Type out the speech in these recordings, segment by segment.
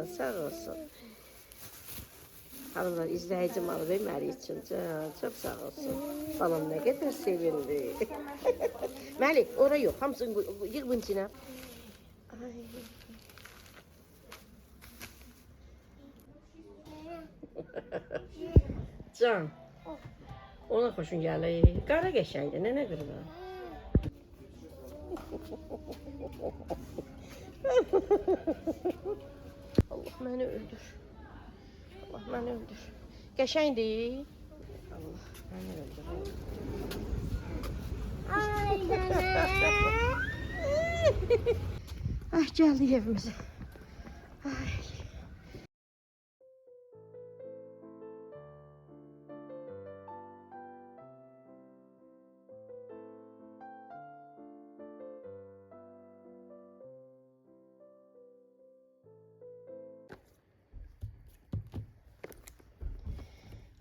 Sağ olsun. Hanımlar izleyici malı verməli üçün çok sağ olsun. Balam ne kadar sevindi. Məli, ora yox, hamısını yığ bunun içine. Ay. Can, ona xoşun gəlir. Qara qəşəngdir, nənə qırma. Allah məni öldür. Allah məni öldür. Qəşəngdir. Allah məni öldür. Ay nənə. Ay gəldik evimizə. Ay.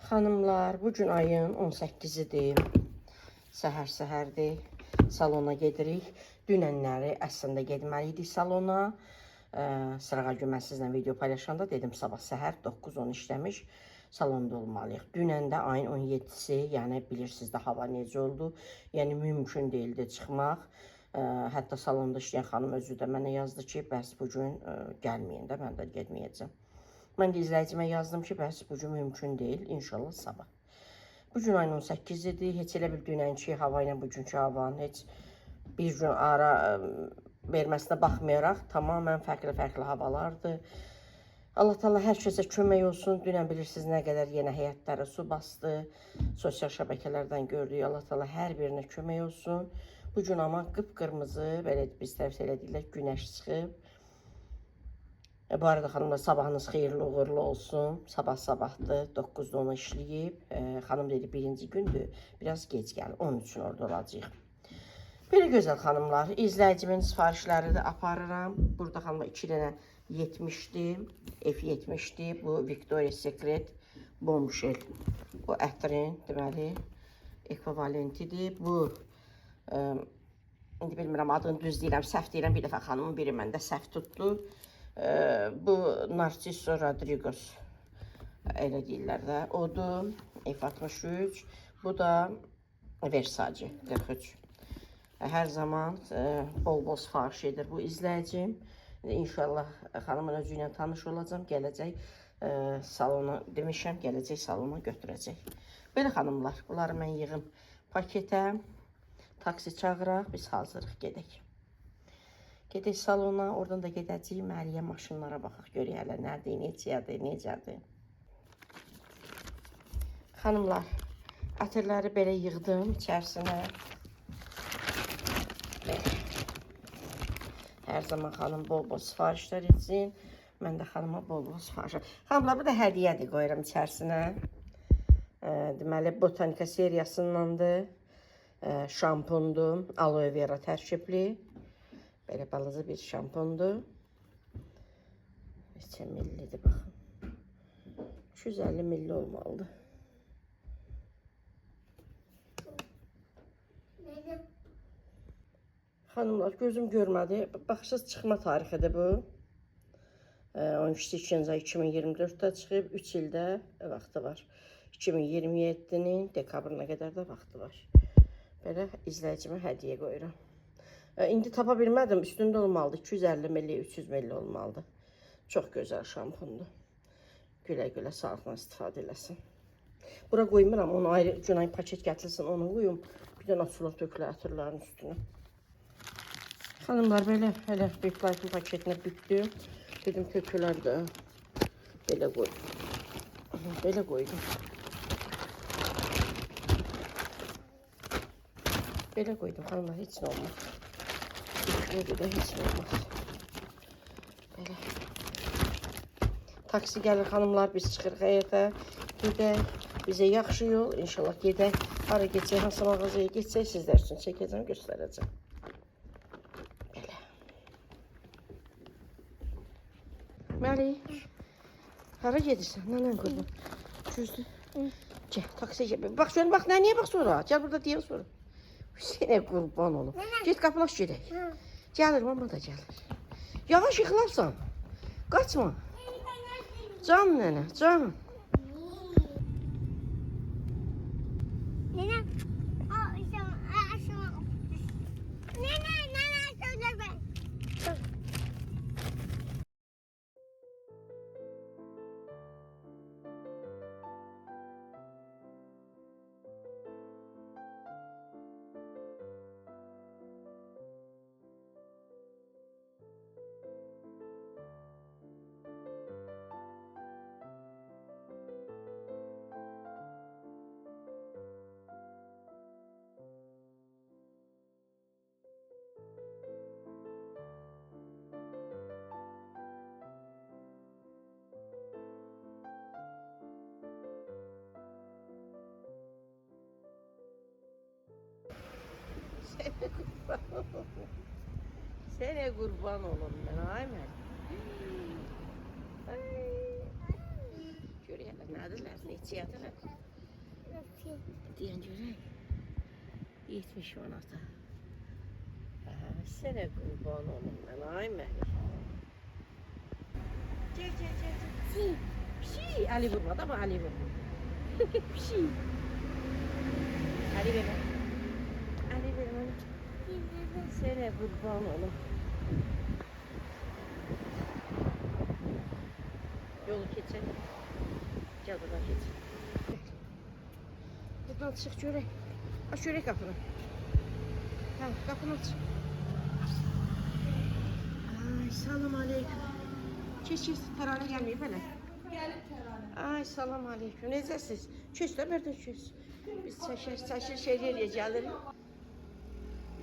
Xanımlar, bugün ayın 18-idir. Səhər-səhərdir. Salona gedirik. Dünənləri əslində getməliydik salona. Sırağa gün mən sizlə video paylaşanda dedim sabah səhər 9-10 işləmiş salonda olmalıyıq. Dünən də ayın 17-si, yəni bilirsiniz də hava necə oldu. Yəni mümkün deyildi çıxmaq. Hətta salonda işləyən xanım özü də mənə yazdı ki, bəs bugün gəlməyin də, mən də getməyəcəm. Mən də izləyicimə yazdım ki, bəs bugün mümkün deyil, inşallah sabah. Bugün ayın 18-idir, heç elə bir dünənki hava ilə bugünkü havanın heç bir gün ara verməsinə baxmayaraq, tamamən fərqli havalardır. Allah Teala hər kəsə kömək olsun. Dünən bilirsiniz nə qədər yenə həyətlərə su bastı, sosial şəbəkələrdən gördük. Allah Teala hər birinə kömək olsun. Bugün amma qıpqırmızı, belə biz təvsiyə edirlər, günəş çıxıb. Bu arada xanımlar, sabahınız xeyirli uğurlu olsun. Sabahdır, 9-da onu işləyib. Xanım dedi, birinci gündür, biraz gec gəlir, onun üçün orada olacaq. Belə gözəl xanımlar, izləyicimin sifarişləri də aparıram. Burada xanımlar 2 dənə 70'dir, F70'dir. Bu Victoria's Secret Bombshell. Bu ətrin, deməli, ekvivalentidir. Bu, indi bilmirəm, adını düz deyirəm, səhv deyirəm. Bir dəfə xanımın biri məndə səhv tutdu. Bu Narciso Rodriguez, elə deyirlər də, odur, F63, bu da Versace 43. Hər zaman bol-bol sifariş edir bu izləyicim. İnşallah xanımın özü ilə tanış olacam, gələcək salona, demişəm, gələcək salona götürəcək. Belə xanımlar, bunları mən yığım paketə, taksi çağıraq, biz hazırıq, gedək. Gedək salona, oradan da gedəcəyik, Məliyə maşınlara baxaq, görək hələ nədir, necədir. Xanımlar, ətirləri belə yığdım içərisinə. Hər zaman xanım bol-bol sifarişlər etsin. Mən də xanıma bol-bol sifarişlər. Xanımlar, bu da hədiyyədir, qoyuram içərisinə. Deməli, botanika seriyasındandır. Şampundur, aloe vera tərkibli. Belə balaca bir şampundur. Neçə millidir, baxın. 250 milli olmalıdır. Xanımlar, gözüm görmədi. Baxışsız çıxma tarixidir bu. 12-2 ay 2024-də çıxıb, 3 ildə vaxtı var. 2027-nin dekabrına qədər də vaxtı var. Belə izləyicimə hədiyyə qoyuram. İndi tapa bilmədim, üstündə olmalıdır. 250 milli, 300 milli olmalıdır. Çox gözəl şampundur. Gülə-gülə sağlıqla istifadə eləsin. Bura qoymuram, onu ayrı günay paket gətirsin, onu qoyum. Bir dənə sular tökülə ətirlərin üstünə. Xanımlar, belə Big Life'ın paketinə bütdüm. Dedim tökülər də. Belə qoydum. Belə qoydum. Belə qoydum, xanımlar, heç nə olmaz. Burada heç nə olmaz. Belə. Taksi gəlir xanımlar, biz çıxırıq həyətə. Gedək, bizə yaxşı yol, inşallah gedək. Hara geçək, hansı mağazaya geçək, sizlər üçün çəkəcəm, göstərəcəm. Belə. Məli, hara gedirsən? Nənən qurban. Gözlə. Gəl, taksiyə gəl. Bax, şöyle bax, nəniyə bax sonra? Gəl burada deyən sonra. Sənə qurban olum. Get qapılaş gedək. Gəlir, mama da gəlir. Yavaş yıxılarsan. Qaçma. Can nene, can. Nene, aşağı. Nene, söyle ben. Sene kurban olun ben aymen. Göreyim nedirler, neçiyadılar. Diyen göreyim. 70 manata. Sene kurban olun ben aymen. Gel. Pişi. Ali vurma da mı Ali vurma. Pişi. Ali verme. Ali verme. Sene kurban olun. Yolu keçelim. Gel buradan geç. Buradan çık çörek. Aç çörek kapını. Tamam kapını aç. Ay salam aleyküm. Keş terane gelmeyip hele. Gelip terane. Ay salam aleyküm. Necəsiz? Çöz də birdən çöz. Biz çəşir şeyler yiyəcəlir.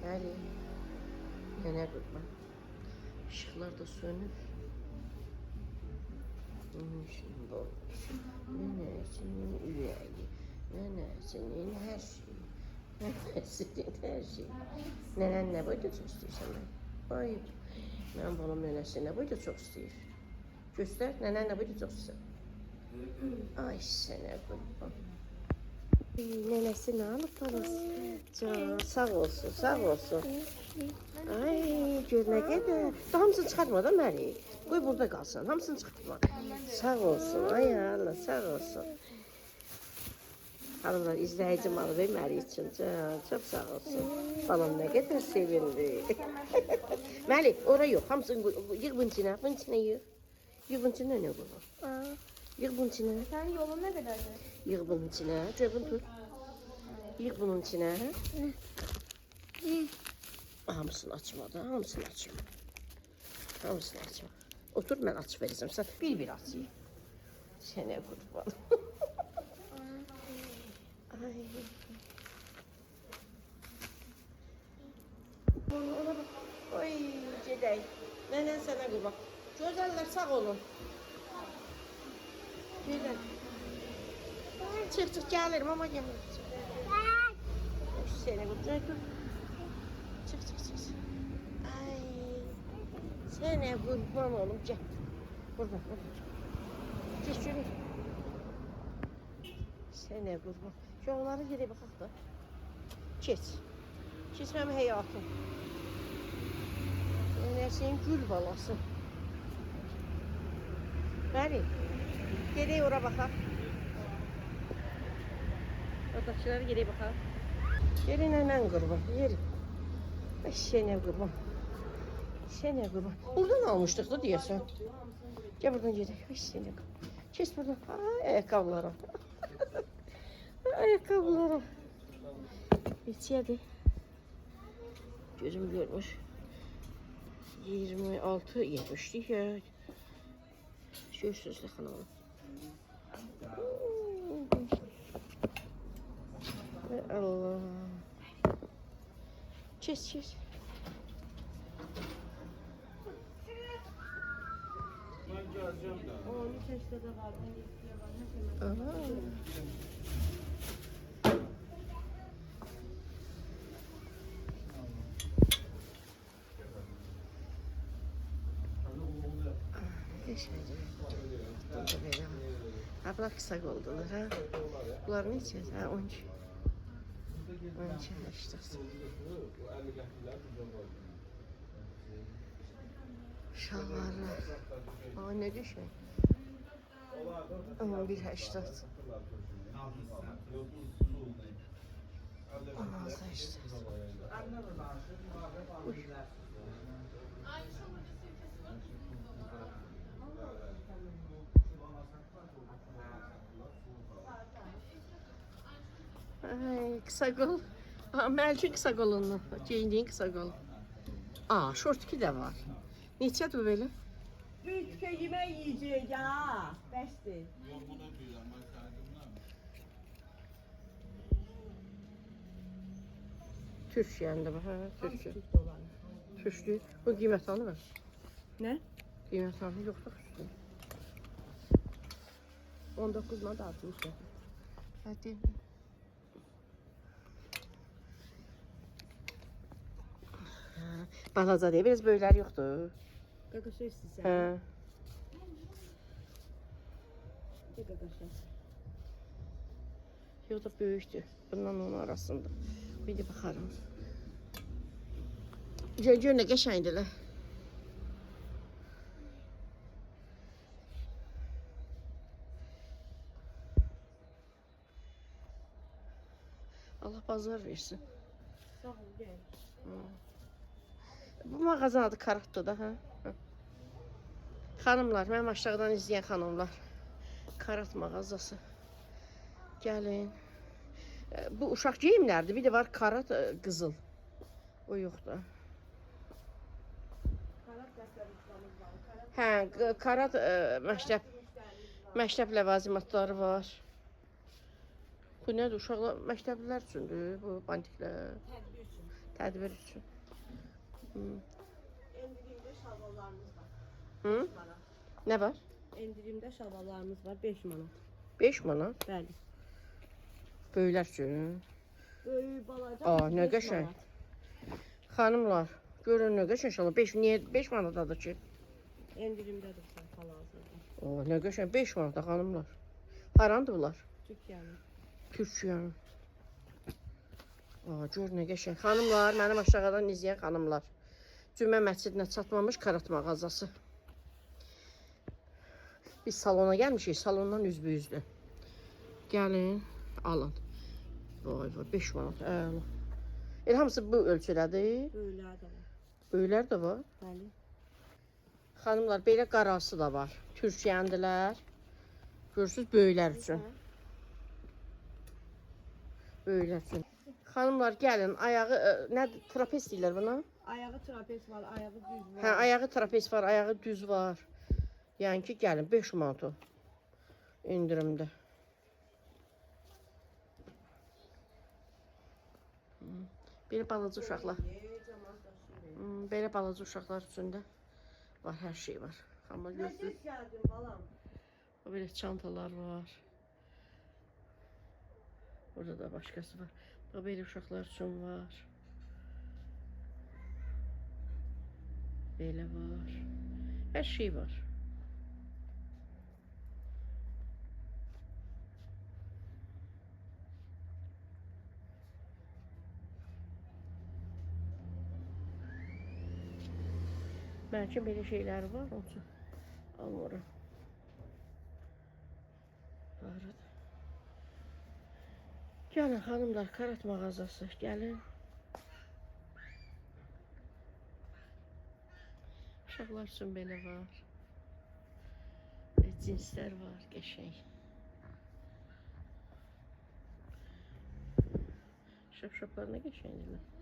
Bəli. Nənə qurban. Işıqlar da sönür. Şimdi o. Nənəsinin ürəyi. Nənəsinin hər şeyi. Nənəsinin hər şeyi. Nənən nə boyda çox istəyirsən mən? Ay. Mən balam nənəsi nə boyda çox istəyir. Göstər, nənən nə boyda çox istəyir. Ay sənə qurban. Nənəsi nə alıb balası? Can, sağ olsun. Ay, gör nə qədər. Hamısını çıxartma da Məli. Qoy burada qalsın, hamısını çıxartma. Sağ olsun, ay Allah, sağ olsun. Hanımlar, izləyicim alıb Məli üçün. Can, çox sağ olsun. Balam nə qədər sevindi. Məli, ora yox, hamısını yığ bunun içinə, yığ. Yığ bunun içinə nə qoyur? Yığ bunun içinə. Sen yolun ne kadardı? Yığ bunun içinə, cebin tut. Yığ bunun içinə. Hamısını açma da, hamısını açma. Hamısını açma. Otur, mən açıb verəcəm. Sən bir açayım. Sənə qurban. Ay. Ona bak. Oy, gedək. Nənən sənə qurban. Gözəllər, sağ olun. Gedək. Çıx, gəlirim, amma gəlirim. Sənə qurban. Çıx. Ay. Sənə qurban olum, gəl. Buradan. Geç görək. Sənə qurban. Şu onları gedək baxaq da. Keç mənim həyatım. Nəsinin gül balası. Bəli. Gedək ora baxaq. Oradakıları gedək baxaq. Yerin nənən qurban, yerin. Sənə qurban. Buradan almışdıq da deyəsən. Gəl buradan gedək. Sənə qurban. Keç buradan. Ay, ayaqqabılara. Ayaqqabılara. Neçədir? Gözüm görmüş. 26 70'lik ya. Görürsünüz xanım. Allah. Kes. Ben geleceğim de. O Lüteş'te de var. Aha. Geçmedi. Burada böyle var. Abla kısa oldular ha. Bunlar ne içeceğiz ha? 12. 12 işte. Şalvarlar. Aa ne düşmüyor. Ama 1.80. 16.80. Ay, kısa qol. Məlkin kısa qolundan. Geyindiyin kısa qol. Aa, şortki də var. Neçədir bu belə? Bir tükə yemək yiyəcək ya. Bəsdir. Yok bunu diyor ama saydımdan. Türkiyəndə bu, hə, Türkiyə. Türk doları. Türklü. Bu qiymət alır mı? Nə? Qiymət alır yoxdur üstündə. 19 manat 60 qəpik. Hadi. Balaca deyə biraz böyüklər yoxdur. Qaqaşa istəyirsən? Hə. Bir qaqaşa. Yox da böyükdür. Bundan onun arasında. Bir də baxarım. Gör nə qəşəngdirlər. Allah bazar versin. Sağ ol, gəl. Bu mağazanın adı Karatdır da, hə? Hə. Xanımlar, mənim aşağıdan izləyən xanımlar. Karat mağazası. Gəlin. Bu uşaq geyimlərdir. Bir də var karat qızıl. O yoxdur. Karat dəstəliklərimiz var. Hə, karat məktəb ləvazimatları var. Bu nədir? Uşaqlar, məktəblilər üçündür bu bantiklər. Tədbir üçün. Tədbir üçün. Endirimdə şalvarlarımız var. Hı? 5 manat. Nə var? Endirimdə şalvarlarımız var 5 manat. 5 manat. Bəli. Böyüklər üçün. Böyük balaca. Aa, nə 5 qəşəng. manat. Xanımlar, görün nə qəşəng şalvar. 5 niyə 5 manatadır ki? Endirimdədir hal-hazırda. O, nə qəşəng 5 manata xanımlar. Harandır bunlar? Türkiyənin. Türkiyənin. Aa, gör nə qəşəng. Xanımlar, mənim aşağıdan izləyən xanımlar. Cümə məscidinə çatmamış karat mağazası. Biz salona gəlmişik, salondan üzbüyüzdür. Gəlin, alın. Vay vay, 5 manat, əla. El hamısı bu ölçülədir. Böyüklər də var. Böyüklər də var. Bəli. Xanımlar, belə qarası da var. Türkiyəndilər. Görürsünüz, böyüklər üçün. Böyüklər üçün. Xanımlar, gəlin, ayağı, nə trapez deyirlər buna? Ayağı trapez var, ayağı düz var. Hə, ayağı trapez var, ayağı düz var. Yəni ki, gəlin 5 manat o endirimdə. Belə balaca uşaqlar. Belə balaca uşaqlar üçün də var, hər şey var. Amma Nə görürsünüz, gəldin balam? belə çantalar var. Burada da başqası var. Bax, belə uşaqlar üçün var. Belə var. Hər şey var. Bəlkə belə şeyləri var, onun üçün almıram. Arada. Gəlin xanımlar, karat mağazası, gəlin. Uşaqlar üçün belə var. Və cinslər var, qəşəng. Şapşaplar nə qəşəngdirlər.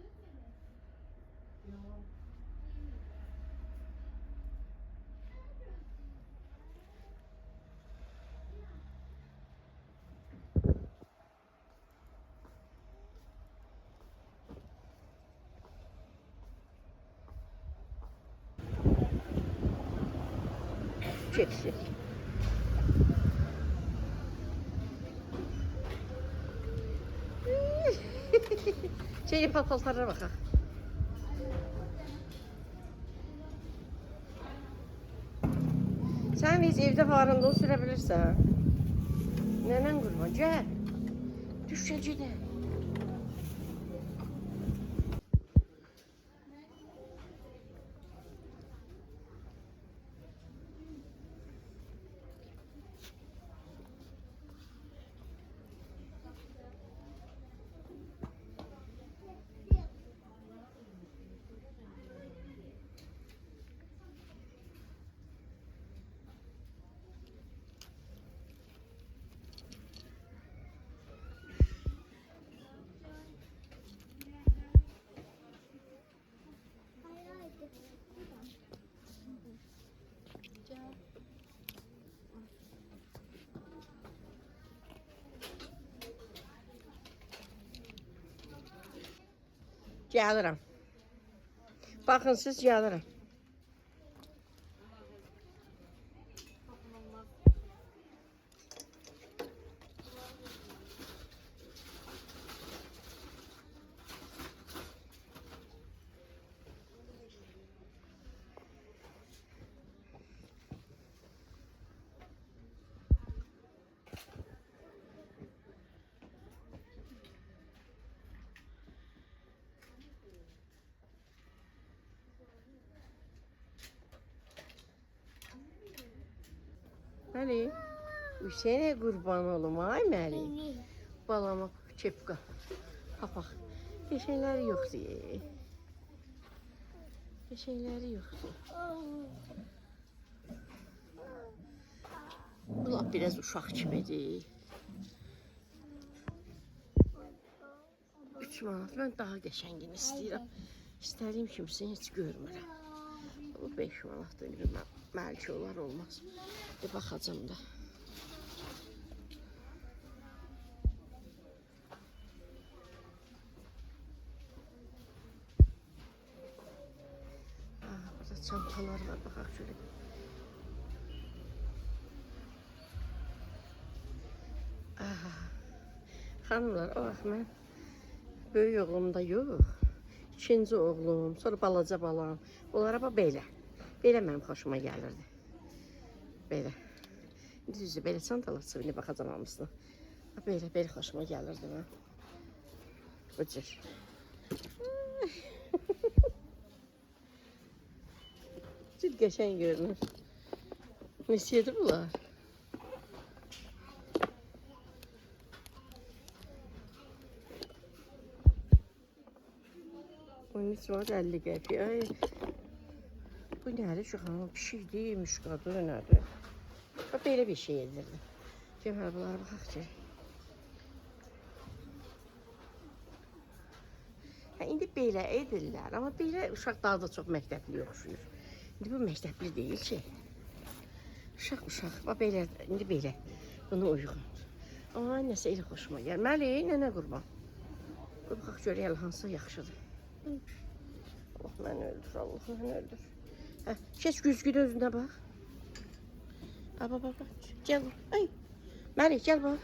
Çeksin. Şeyli paltarlara baxaq. Sən biz evdə varında o sürə bilirsən. Nənən qurban, gəl. Düşəcədə. Gəlirəm. Baxın siz gəlirəm. Məli, Hüseynə qurban olum, ay Məli. Balama kepka, papaq. Qəşəngləri yoxdur. Qəşəngləri yoxdur. Bu lap biraz uşaq kimidir. 3 manat. Mən daha qəşəngini istəyirəm. İstədiyim kimsəni heç görmürəm. Bu 5 manatdır. Bəlkə olar olmaz. Baxacam da. Burada çantalar var. Baxaq şöyle. Xanımlar, o vaxt mən böyük oğlumda yox. İkinci oğlum, sonra balaca balam. Onlara belə. Belə mənim xoşuma gəlirdi. Belə. Düzdür, belə çantalar çıxıb, indi baxacam hamısına. Belə xoşuma gəlirdi mən. Bu cür. Cür qəşəng görünür. Neçədir bunlar? Onun için var 50 qəpiyə. Ay. Bu nədir şu xanım? Pişikdir, müşqadır, nədir? Belə bir şey edirdi. Gəl bunlara baxaq ki. İndi belə edirlər, amma belə uşaq daha da çox məktəbli oxşuyur. İndi bu məktəbli deyil ki. Uşaq, belə, indi belə. Buna uyğun. Amma nəsə elə xoşuma gəlir. Məli, nənə qurban. Baxaq görək hansı yaxşıdır. Allah məni öldür, Allah məni öldür. Keç güzgüdə özünə bax. Bax. Gəl. Ay. Məli, gəl bax.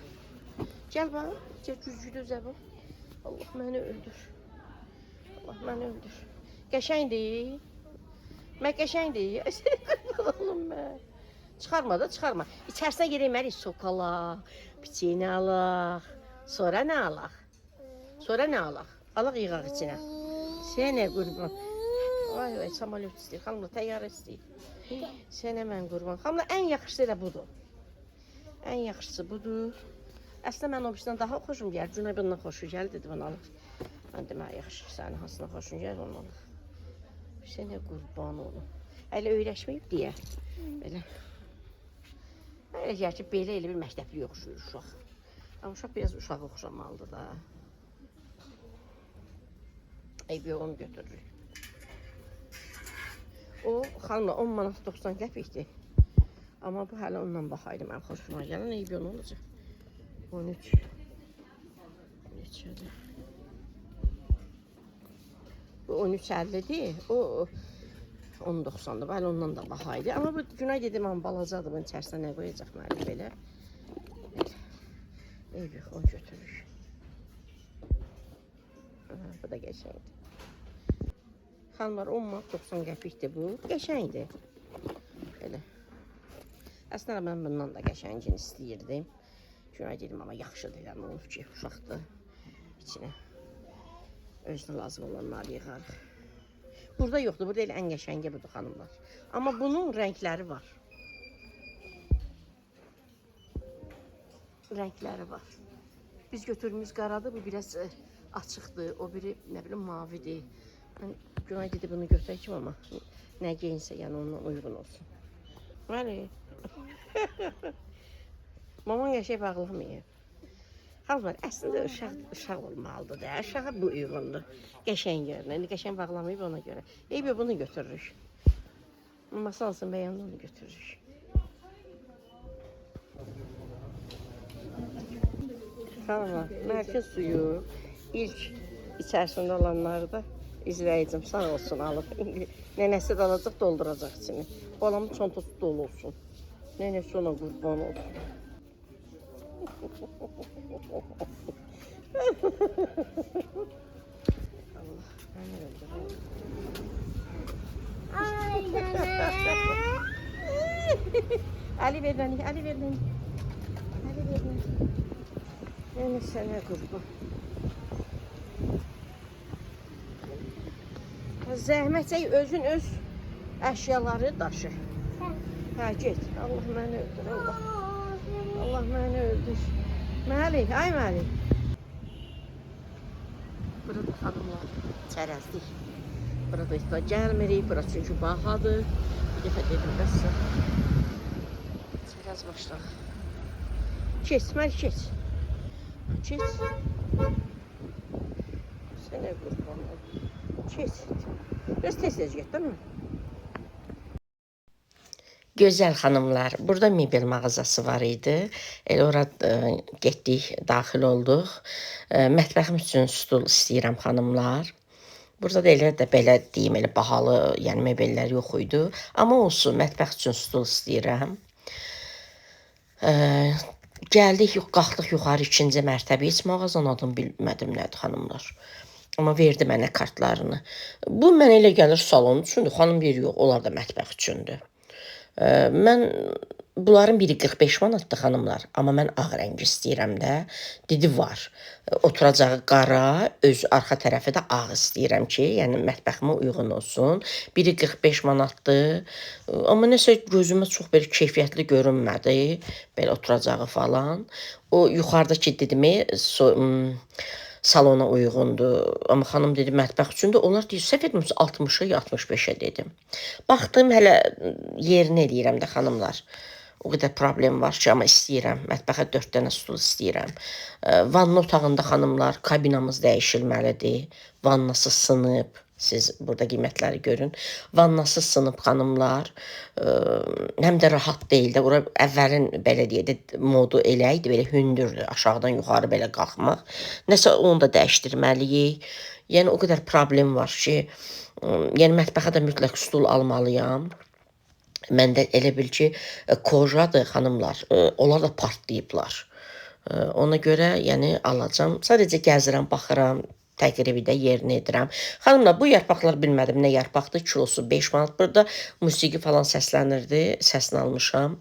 Gəl bax. Keç güzgüdə özə bax. Allah məni öldür. Allah məni öldür. Qəşəngdir. Mən qəşəngdir. Oğlum mən. Çıxarma da, çıxarma. İçərisinə gedək Məli, sok alaq, piçeyini alaq. Sonra nə alaq? Alaq yığaq içinə. Sənə qurban. Vay, samolyot istəyir. Xanımla təyyarə istəyir. Sənə mən qurban. Xanımla ən yaxşısı elə budur. Ən yaxşısı budur. Əslində mən o birisindən daha xoşum gəlir. Cünə bundan xoşu gəlir, dedi bana alır. Mən demək yaxşı, sənin hansına xoşun gəlir, onu alır. Sənə qurban olun. Elə öyrəşməyib deyə. Belə. Elə gəlir ki, belə elə bir məktəbli oxşuyur uşaq. Amma uşaq biraz uşaq oxşamalıdır da. Bir onu götürürük. O, xanımla 10 manat 90 qəpikdir. Amma bu hələ ondan baxaydı, mənim xoşuma gələn eybi onu olacaq. 13. Neçədir? Bu 13.50'dir. O 10.90'dır. Bəli, ondan da baxaydı. Amma bu günə gedim, amma balacadır. Bunun içərisinə nə qoyacaq mənim belə? Eybi, onu götürürük. Bu da qəşəngdir. Xanımlar 10 manat 90 qəpikdir bu. Qəşəngdir. Belə. Əslində mən bundan da qəşəngini istəyirdim. Günə dedim, amma yaxşıdır. Yəni olub ki, uşaqdır. İçinə özünə lazım olanları yığarıq. Burada yoxdur. Burada elə ən qəşəngi budur xanımlar. Amma bunun rəngləri var. Rəngləri var. Biz götürdüyümüz qaradır. Bu biraz açıqdır. O biri nə bilim mavidir. Mən günə gedib bunu götürəcəm, amma nə geyinsə, yəni ondan uyğun olsun. Məli. Maman qəşəng bağlamayıb. Xanımlar, əslində uşaq olmalıdır da. Uşağa bu uyğundur. Qəşəng görünür. İndi qəşəng bağlamayıb ona görə. Eybi bunu götürürük. Maması alsın bəyənli onu götürürük. Xanımlar, mərkəz suyu ilk içərisində olanları da İzləyicim sağ olsun alıb. Nənəsi də alacaq, dolduracaq içini. Balamın çantası dolu olsun. Nənəsi ona qurban olsun. Allah, məni öldürür. Ay nene. Ali ver məni, Ali ver məni. Ali ver məni. Nənə sənə qurban. Zəhmət çək, özün öz əşyaları daşı. Hə, get. Allah məni öldür, Allah. Allah məni öldür. Məlik, ay Məlik. Burada xanımlar çərəzlik. Burada heç də gəlmirik, bura çünki bahadır. Bir dəfə dedim də sizə. Çərəz başlaq. Keç, Məlik, keç. Keç. Sənə qurban olum. Keç. Biraz tez-tez get, değil mi? Gözəl xanımlar, burada mebel mağazası var idi. Elə ora getdik, daxil olduq. Mətbəxim üçün stul istəyirəm xanımlar. Burada da elə də belə deyim, elə bahalı, yəni mebellər yox idi. Amma olsun, mətbəx üçün stul istəyirəm. Gəldik, qalxdıq yuxarı 2-ci mərtəbəyə. Heç mağazanın adını bilmədim nədir xanımlar. Amma verdi mənə kartlarını. Bu mənə elə gəlir salon üçündür, xanım yeri yox, onlar da mətbəx üçündür. Mən bunların biri 45 manatdır xanımlar, amma mən ağ rəng istəyirəm də. Dedi var. Oturacağı qara, öz arxa tərəfi də ağ istəyirəm ki, yəni mətbəximə uyğun olsun. Biri 45 manatdır. Amma nəsə gözümə çox belə keyfiyyətli görünmədi, belə oturacağı falan. O yuxarıdakı dedimi salona uyğundur. Amma xanım dedi mətbəx üçündür. Onlar deyir, səhv etmirəmsə 60-a ya 65-ə dedim. Baxdım, hələ yerini eləyirəm də xanımlar. O qədər problem var ki, amma istəyirəm. Mətbəxə 4 dənə stul istəyirəm. Vanna otağında xanımlar, kabinamız dəyişilməlidir. Vannası sınıb. Siz burada qiymətləri görün. Vannası sınıb xanımlar. Həm də rahat deyil də. Ora əvvəlin belə deyək, modu elə idi, belə hündürdür. Aşağıdan yuxarı belə qalxmaq. Nəsə onu da dəyişdirməliyik. Yəni o qədər problem var ki, yəni mətbəxə də mütləq stul almalıyam. Məndə elə bil ki, kojadır xanımlar. Onlar da partlayıblar. Ona görə yəni alacam. Sadəcə gəzirəm, baxıram. Təqribi də yerini edirəm. Xanımlar, bu yarpaqlar bilmədim nə yarpaqdır. Kilosu 5 manat. Burada musiqi falan səslənirdi. Səsini almışam.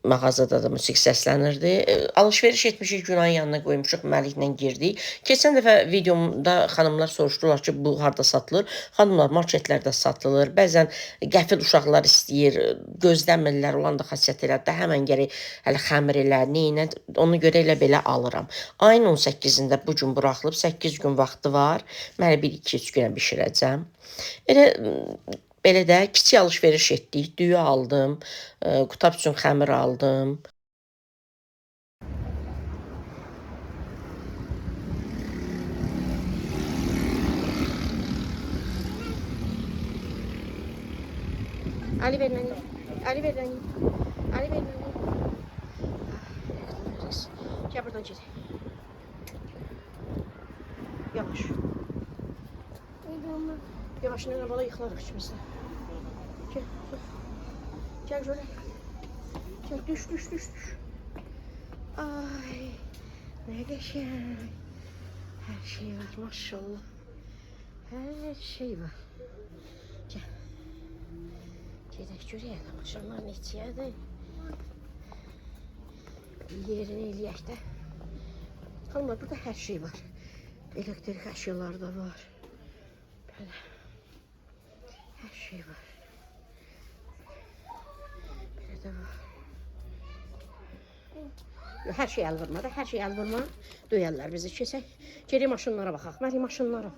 Mağazada da musiqi səslənirdi. Alışveriş etmişik, Günayın yanına qoymuşuq, Məliklə girdik. Keçən dəfə videomda xanımlar soruşdular ki, bu harda satılır? Xanımlar, marketlərdə satılır. Bəzən qəfil uşaqlar istəyir, gözləmirlər, olan da xasiyyət elədir. Həmən gərək hələ xəmir elə, neynə, ona görə elə belə alıram. Ayın 18-də bu gün buraxılıb, 8 gün vaxtı var. Mən 1-2-3 günə bişirəcəm. Belə də kiçik alışveriş etdik, düyü aldım, qutab üçün xəmir aldım. Ali ver məni, Ali ver məni, Ali ver məni. Gəl buradan gedək. Yavaş. Yavaş, nənə bala yıxılarıq içimizdə. Gəl, gəl şöyle. Gəl, düş. Ay, nə qəşəng. Hər şey var, maşallah. Hər şey var. Gəl. Gedək görək, maşallah neçəyədir. Yerini eləyək də. Xanımlar, burada hər şey var. Elektrik əşyaları da var. Belə. Hər şey var. Belə də var. Hər şey əl vurma da, hər şey əl vurma. Döyərlər bizi, keçək. Gedək maşınlara baxaq. Məlik maşınlara.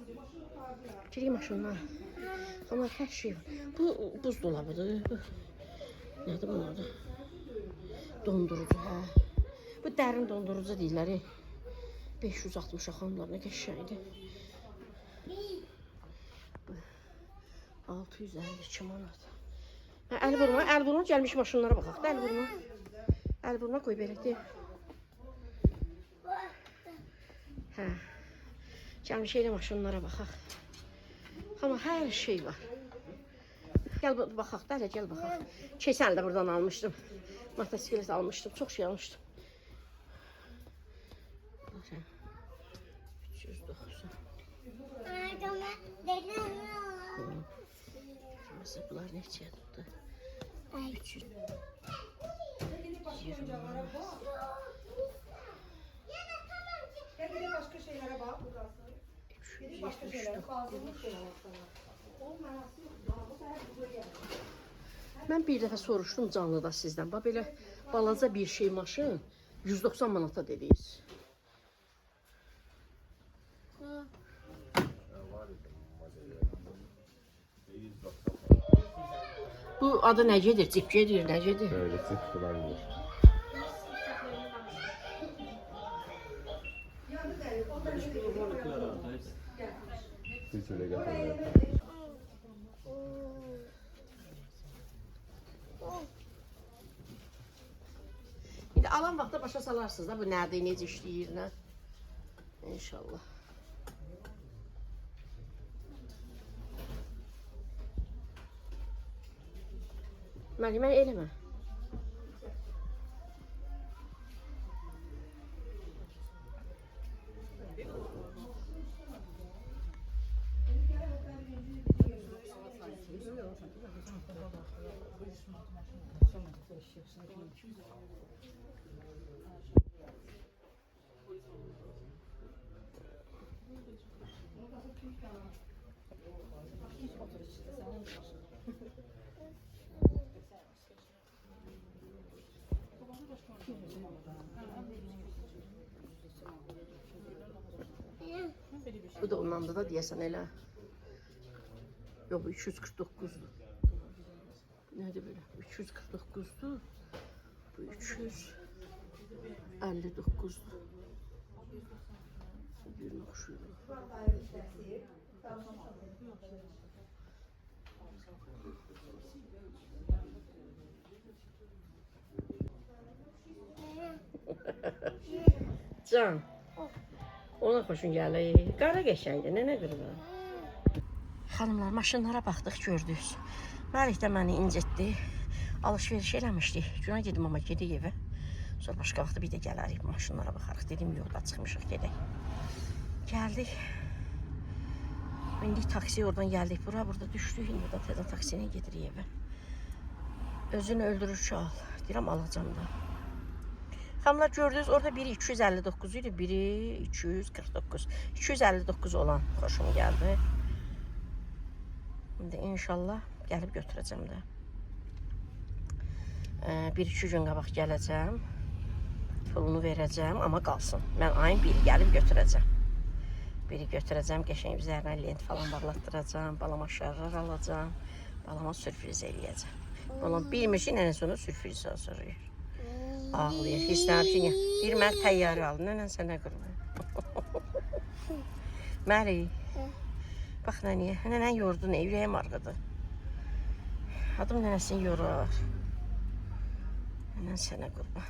Gedək maşınlara. Amma hər şey var. Bu buzdolabıdır. Nədir bunun adı? Dondurucu, hə. Bu dərin dondurucu deyirlər. 560 xanımlar, nə qəşəngdir. 652 manat. Əl vurma, gəlmiş maşınlara baxaq da, əl vurma. Əl vurma, qoy belə deyil. Hə. Gəlmiş elə maşınlara baxaq. Amma hər şey var. Gəl baxaq da, hələ gəl baxaq. Keçən də buradan almışdım. Motosiklet almışdım, çox şey almışdım. 390. Bunlar neçəyə tutdu? 300. Başka şeylere bak. Başka şeylere fazlalık şeyler sana. Mən bir dəfə soruşdum canlıda sizdən. Bax belə balaca bir şey maşın 190 manata dediniz. Bu adı nə gedir? Cip gedir, nə gedir? Böyle çift kullanılır. Hiç öyle getirmiyor. İndi alan vaxtda başa salarsınız da bu nədir, necə işləyir, nə? İnşallah. Məlimə eləmə. Bu da ondan da deyəsən elə. Yox, bu 349'dur. Nədir belə? 349'dur. Bu 359'dur. Birini oxşuyur. Can. Ona xoşun gəlir. Qara qəşəngdir, nənə qırma. Xanımlar, maşınlara baxdıq, gördünüz. Məlik də məni incitdi. Alışveriş eləmişdik. Günə gedim, amma gedək evə. Sonra başqa vaxtda bir də gələrik, maşınlara baxarıq. Dedim, yolda çıxmışıq, gedək. Gəldik. İndi taksi oradan gəldik. Burada düşdük. İndi də təzə taksiyə gedirik evə. Özünü öldürürçü al. Deyirəm, alacam da. Xanımlar, gördünüz, orada biri 259 idi, biri 249. 259 olan xoşum gəldi. İndi inşallah gəlib götürəcəm də. 1-2 gün qabaq gələcəm. Pulunu verəcəm, amma qalsın. Mən ayın biri gəlib götürəcəm. Biri götürəcəm, qəşəng üzərinə lent falan bağlatdıracam, balama şərlər alacam, balama sürpriz eləyəcəm. Balam bilmir ki, nənə sonra sürpriz hazırlayır. Ağlayır, hissənəm ki, bir mən təyyarə alın, nənən sənə qırmır. Məli, bax nənəyə, nənən yordu nə, ürəyim arqıdır. Adım nənəsini yorar. Nənən sənə qırmır.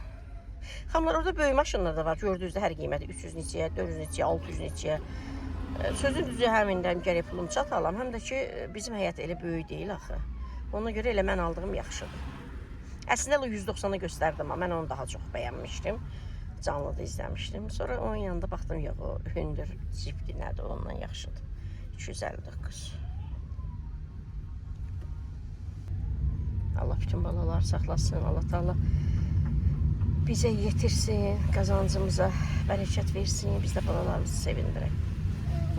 Xanımlar, orada böyük maşınlar da var, gördüyünüzdə hər qiyməti 300 neçəyə, 400 neçəyə, 600 neçəyə. Sözün düzü həmindən gərək pulum çat alam, həm də ki, bizim həyat elə böyük deyil axı. Ona görə elə mən aldığım yaxşıdır. Əslində o 190'a göstərdim, amma mən onu daha çox bəyənmişdim. Canlıda izləmişdim. Sonra onun yanında baxdım, yox, o hündür cipli nədir, ondan yaxşıdır. 259. Allah bütün balalar saxlasın, Allah Taala bizə yetirsin, qazancımıza bərəkət versin, biz də balalarımızı sevindirək,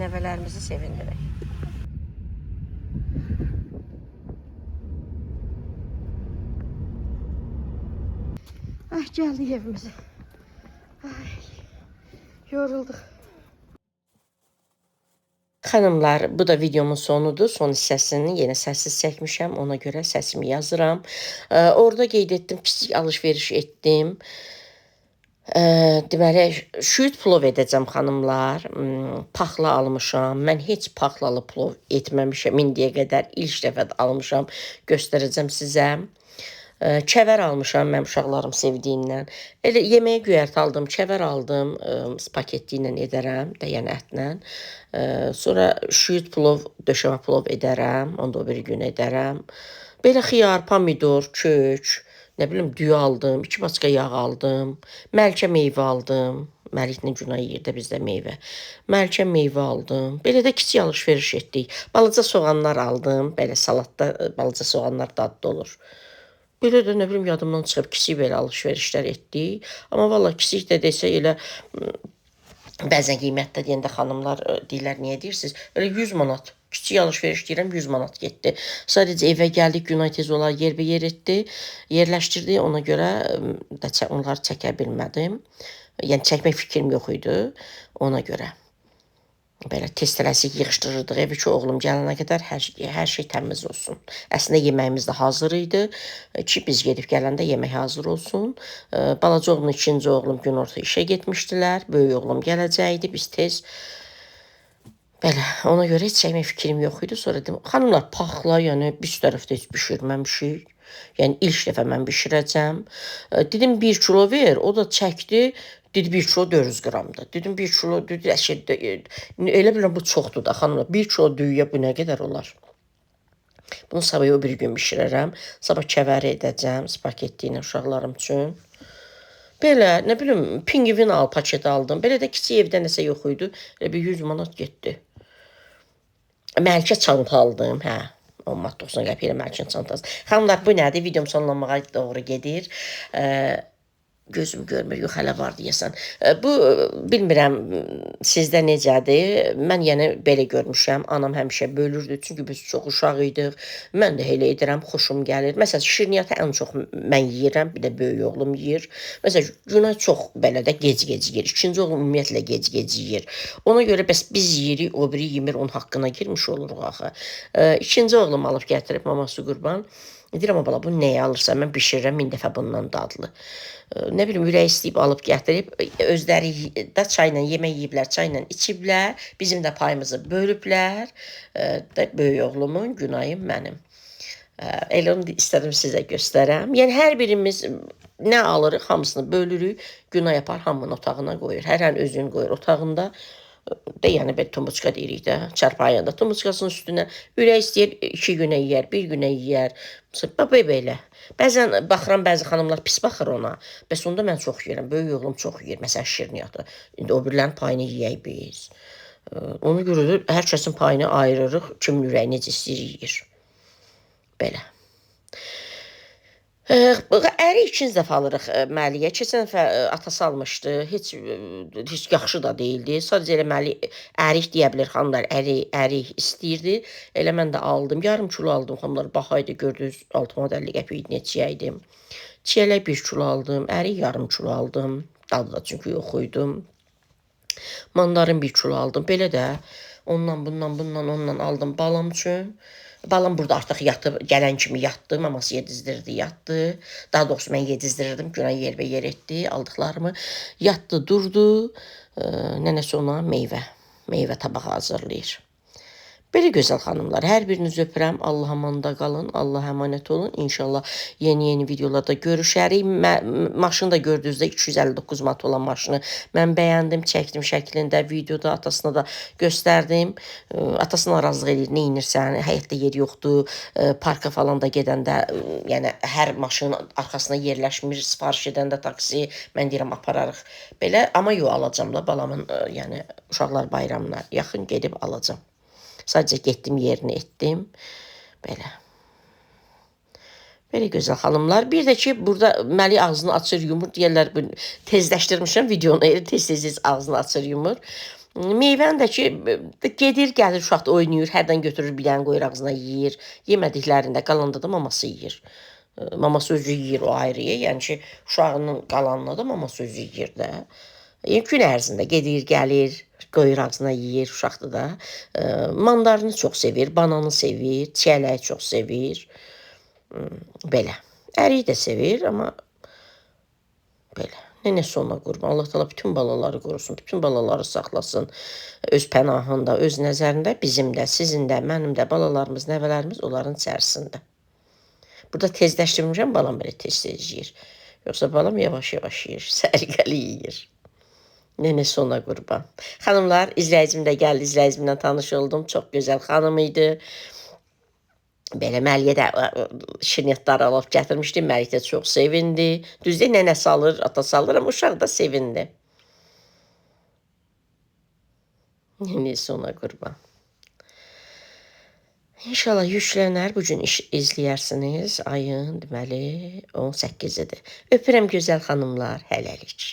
nəvələrimizi sevindirək. Ay, gəldik evimizə. Ay, yorulduq. Xanımlar, bu da videomun sonudur. Son hissəsini yenə səssiz çəkmişəm. Ona görə səsimi yazıram. Orada qeyd etdim, kiçik alışveriş etdim. Deməli, şüyüt plov edəcəm xanımlar. Paxla almışam. Mən heç paxlalı plov etməmişəm indiyə qədər. İlk dəfə də almışam. Göstərəcəm sizə. Kəvər almışam mən uşaqlarım sevdiyindən. Elə yeməyə göyərti aldım, kəvər aldım, spagetti ilə edərəm, yəni ətlə. Sonra şüyüd plov, döşəmə plov edərəm, onu da o bir gün edərəm. Belə xiyar, pomidor, kök, nə bilim düyü aldım, 2 paçka yağ aldım, məlkə meyvə aldım. Məliklə Günay yerdə bizdə meyvə. Məlkə meyvə aldım. Belə də kiçik alış-veriş etdik. Balaca soğanlar aldım. Belə salatda balaca soğanlar dadlı olur. Belə də nə bilim yadımdan çıxıb kiçik belə alış-verişlər etdik. Amma valla kiçik də desə elə bəzən qiymətdə deyəndə xanımlar deyirlər niyə deyirsiniz? Elə 100 manat. Kiçik alış-veriş deyirəm 100 manat getdi. Sadəcə evə gəldik, Günay tez olar yerbəyer etdi, yerləşdirdi. Ona görə də onları çəkə bilmədim. Yəni çəkmək fikrim yox idi ona görə. Belə tez-tələsik yığışdırırdıq evi ki, oğlum gələnə qədər hər şey təmiz olsun. Əslində yeməyimiz də hazır idi ki, biz gedib gələndə yemək hazır olsun. Balaca oğlum, ikinci oğlum günorta işə getmişdilər. Böyük oğlum gələcəkdi, biz tez. Belə, ona görə heç çəkmək fikrim yox idi. Sonra dedim, xanımlar paxla, yəni biz tərəfdə heç bişirməmişik. Yəni ilk dəfə mən bişirəcəm. Dedim 1 kilo ver, o da çəkdi. Dedi 1 kilo 400 qramdır. Dedim 1 kilo, dedi elə bilirəm bu çoxdur da xanımlar. 1 kilo düyüyə bu nə qədər olar? Bunu sabah o bir gün bişirərəm. Sabah kəvəri edəcəm spagetti ilə uşaqlarım üçün. Belə, nə bilim, pingvin al, paket aldım. Belə də kiçik evdə nəsə yox idi. Elə bir 100 manat getdi. Məlkə çanta aldım, hə. 10 manat 90 qəpiyə Məlkin çantası. Xanımlar, bu nədir? Videom sonlanmağa doğru gedir. Gözüm görmür, yox hələ var deyəsən. Bu, bilmirəm, sizdə necədir? Mən yəni belə görmüşəm. Anam həmişə bölürdü, çünki biz çox uşaq idik. Mən də elə edirəm, xoşum gəlir. Məsələn, şirniyyatı ən çox mən yeyirəm, bir də böyük oğlum yeyir. Məsələn, Günay çox belə də gec-gec yeyir. İkinci oğlum ümumiyyətlə gec-gec yeyir. Ona görə bəs biz yeyirik, o biri yemir, onun haqqına girmiş oluruq axı. İkinci oğlum alıb gətirib maması qurban. Deyirəm, bala, bu nəyə alırsan? Mən bişirirəm 1000 dəfə bundan dadlı. Nə bilim, ürək istəyib alıb gətirib, özləri də çayla yemək yeyiblər, çayla içiblər, bizim də payımızı bölüblər, böyük oğlumun, Günayım mənim. Elə onu istədim sizə göstərəm. Yəni, hər birimiz nə alırıq, hamısını bölürük, Günay yapar, hamının otağına qoyur, hər özünü qoyur otağında. Yəni, tumuçka deyirik də, çarpayında, tumuçkasının üstünə ürək istəyir, 2 günə yeyər, 1 günə yeyər, belə. Bəzən baxıram, bəzi xanımlar pis baxır ona, bəs onda mən çox yeyirəm, böyük oğlum çox yeyir, məsələn, şirniyyatı. İndi o birilərin payını yeyək biz. Ona görə də hər kəsin payını ayırırıq, kimin ürəyi necə istəyir yeyir. Belə. Əri ikinci dəfə alırıq Məliyə. Keçən dəfə atası almışdı. Heç yaxşı da deyildi. Sadəcə elə Məli ərik deyə bilir xanımlar. Ərik istəyirdi. Elə mən də aldım. Yarım kilo aldım xanımlar. Baxaydı gördünüz 6,50 qəpik neçəyəydim. Çiyələk 1 kilo aldım. Ərik yarım kilo aldım. Dadı da çünki yox idi. Mandarin 1 kilo aldım. Belə də ondan aldım balam üçün. Balam burada artıq yatıb, gələn kimi yatdı, maması yedizdirdi, yatdı. Daha doğrusu mən yedizdirirdim, Günay yerbəyer etdi, aldıqlarımı. Yatdı, durdu, nənəsi ona meyvə tabağı hazırlayır. Belə gözəl xanımlar, hər birinizi öpürəm. Allah amanda qalın, Allah əmanət olun. İnşallah yeni videolarda görüşərik. Maşını da gördüyünüzdə 259 manat olan maşını mən bəyəndim, çəkdim şəklində, videoda atasına da göstərdim. Atası narazılıq edir, nə inirsən, həyətdə yer yoxdur, parka falan da gedəndə, yəni hər maşının arxasına yerləşmir, sifariş edəndə taksi, mən deyirəm apararıq. Belə, amma yox alacam da balamın, yəni uşaqlar bayramına yaxın gedib alacam. Sadəcə getdim, yerini etdim. Belə. Belə gözəl xanımlar. Bir də ki, burada Məli ağzını açır, yumur. Deyərlər, tezləşdirmişəm videonu. Tez-tez ağzını açır, yumur. Meyvən də ki, gedir, gəlir, uşaq da oynayır. Hərdən götürür, bir dənə qoyur ağzına yeyir. Yemədiklərində, qalanda da maması yeyir. Maması özü yeyir, o ayrı. Yəni ki, uşağının qalanına da maması özü yeyir də. Gün ərzində gedir, gəlir, qoyur ağzına yeyir, uşaqdır da. Mandarini çox sevir, bananı sevir, çiyələyi çox sevir. Belə. Əriyi də sevir, amma belə. Nənəsi ona qurban. Allah təala bütün balaları qorusun, bütün balaları saxlasın. Öz pənahında, öz nəzərində, bizim də, sizin də, mənim də, balalarımız, nəvələrimiz onların içərisində. Burada tezləşdirmişəm, balam belə tez-tez yeyir. Yoxsa balam yavaş-yavaş yeyir, səliqəli yeyir. Nənəsi ona qurban. Xanımlar, izləyicim də gəldi, izləyicimlə tanış oldum. Çox gözəl xanım idi. Belə Məliyə də şinyatları alıb gətirmişdi. Məlik də çox sevindi. Düzdür, nənəsi alır, atası alır, amma uşaq da sevindi. Nənəsi ona qurban. İnşallah yüklənər, bugün iş izləyərsiniz. Ayın, deməli, 18-dir. Öpürəm gözəl xanımlar, hələlik.